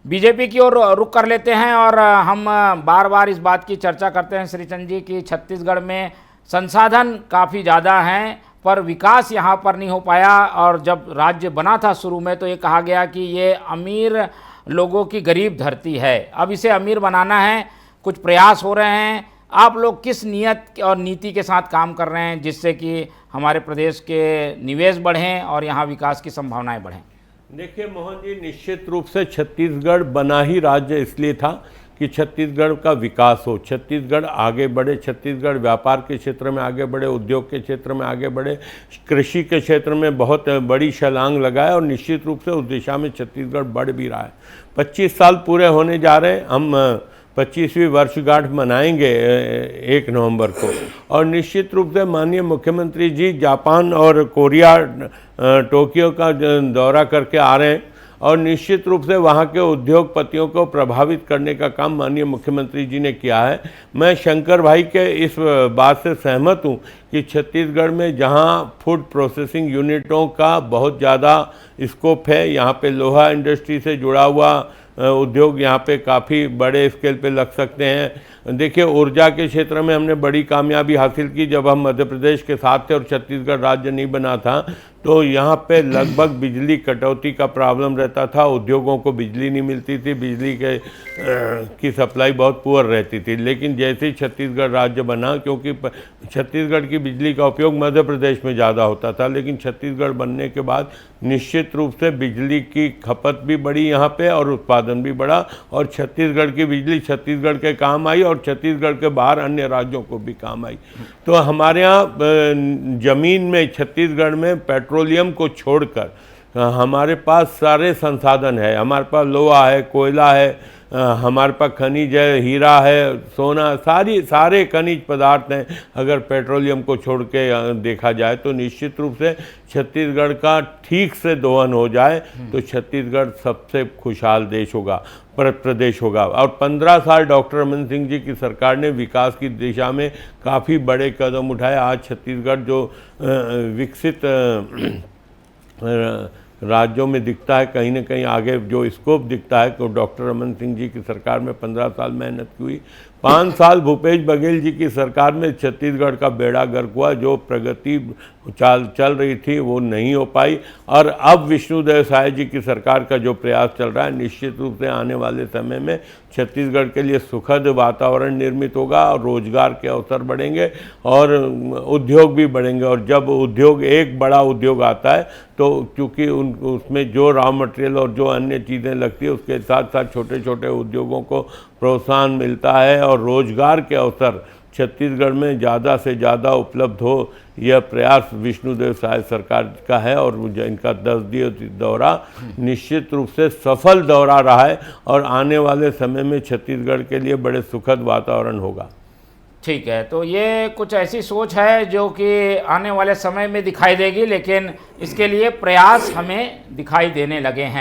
BJP की ओर रुख कर लेते हैं और हम बार बार इस बात की चर्चा करते हैं श्रीचंद जी कि छत्तीसगढ़ में संसाधन काफ़ी ज़्यादा हैं पर विकास यहाँ पर नहीं हो पाया। और जब राज्य बना था शुरू में तो ये कहा गया कि ये अमीर लोगों की गरीब धरती है, अब इसे अमीर बनाना है, कुछ प्रयास हो रहे हैं। आप लोग किस नियत और नीति के साथ काम कर रहे हैं जिससे कि हमारे प्रदेश के निवेश बढ़ें और यहाँ विकास की संभावनाएं बढ़ें? देखिए मोहन जी, निश्चित रूप से छत्तीसगढ़ बना ही राज्य इसलिए था कि छत्तीसगढ़ का विकास हो, छत्तीसगढ़ आगे बढ़े, छत्तीसगढ़ व्यापार के क्षेत्र में आगे बढ़े, उद्योग के क्षेत्र में आगे बढ़े, कृषि के क्षेत्र में बहुत बड़ी छलांग लगाए और निश्चित रूप से उस दिशा में छत्तीसगढ़ बढ़ भी रहा है। 25 साल पूरे होने जा रहे हैं, हम 25वीं वर्षगांठ मनाएंगे 1 नवंबर को। और निश्चित रूप से माननीय मुख्यमंत्री जी जापान और कोरिया टोक्यो का दौरा करके आ रहे हैं और निश्चित रूप से वहाँ के उद्योगपतियों को प्रभावित करने का काम माननीय मुख्यमंत्री जी ने किया है। मैं शंकर भाई के इस बात से सहमत हूँ कि छत्तीसगढ़ में जहाँ फूड प्रोसेसिंग यूनिटों का बहुत ज़्यादा स्कोप है, यहाँ पे लोहा इंडस्ट्री से जुड़ा हुआ उद्योग यहाँ पे काफ़ी बड़े स्केल पे लग सकते हैं। देखिए, ऊर्जा के क्षेत्र में हमने बड़ी कामयाबी हासिल की। जब हम मध्य प्रदेश के साथ थे और छत्तीसगढ़ राज्य नहीं बना था तो यहाँ पे लगभग बिजली कटौती का प्रॉब्लम रहता था, उद्योगों को बिजली नहीं मिलती थी, बिजली की सप्लाई बहुत पुअर रहती थी। लेकिन जैसे ही छत्तीसगढ़ राज्य बना, क्योंकि छत्तीसगढ़ की बिजली का उपयोग मध्य प्रदेश में ज़्यादा होता था, लेकिन छत्तीसगढ़ बनने के बाद निश्चित रूप से बिजली की खपत भी बढ़ी यहाँ पे और उत्पादन भी बढ़ा और छत्तीसगढ़ की बिजली छत्तीसगढ़ के काम आई और छत्तीसगढ़ के बाहर अन्य राज्यों को भी काम आई। तो हमारे यहाँ ज़मीन में छत्तीसगढ़ में पेट्रोलियम को छोड़कर हमारे पास सारे संसाधन है। हमारे पास लोहा है, कोयला है, हमारे पास खनिज है, हीरा है, सोना, सारे खनिज पदार्थ हैं। अगर पेट्रोलियम को छोड़ के देखा जाए तो निश्चित रूप से छत्तीसगढ़ का ठीक से दोहन हो जाए तो छत्तीसगढ़ सबसे खुशहाल देश होगा, प्रदेश होगा। और 15 साल डॉक्टर रमन सिंह जी की सरकार ने विकास की दिशा में काफ़ी बड़े कदम उठाए। आज छत्तीसगढ़ जो विकसित राज्यों में दिखता है, कहीं ना कहीं आगे जो स्कोप दिखता है, तो डॉक्टर रमन सिंह जी की सरकार में 15 साल मेहनत की हुई। 5 साल भूपेश बघेल जी की सरकार में छत्तीसगढ़ का बेड़ा गर्क हुआ। जो प्रगति चल रही थी वो नहीं हो पाई और अब विष्णुदेव साय जी की सरकार का जो प्रयास चल रहा है, निश्चित रूप से आने वाले समय में छत्तीसगढ़ के लिए सुखद वातावरण निर्मित होगा और रोजगार के अवसर बढ़ेंगे और उद्योग भी बढ़ेंगे। और जब उद्योग, एक बड़ा उद्योग आता है तो क्योंकि उसमें जो रॉ मटेरियल और जो अन्य चीज़ें लगती है उसके साथ साथ छोटे छोटे उद्योगों को प्रोत्साहन मिलता है और रोजगार के अवसर छत्तीसगढ़ में ज़्यादा से ज़्यादा उपलब्ध हो, यह प्रयास विष्णुदेव साय सरकार का है। और इनका 10 दिवसीय दौरा निश्चित रूप से सफल दौरा रहा है और आने वाले समय में छत्तीसगढ़ के लिए बड़े सुखद वातावरण होगा। ठीक है, तो ये कुछ ऐसी सोच है जो कि आने वाले समय में दिखाई देगी, लेकिन इसके लिए प्रयास हमें दिखाई देने लगे हैं।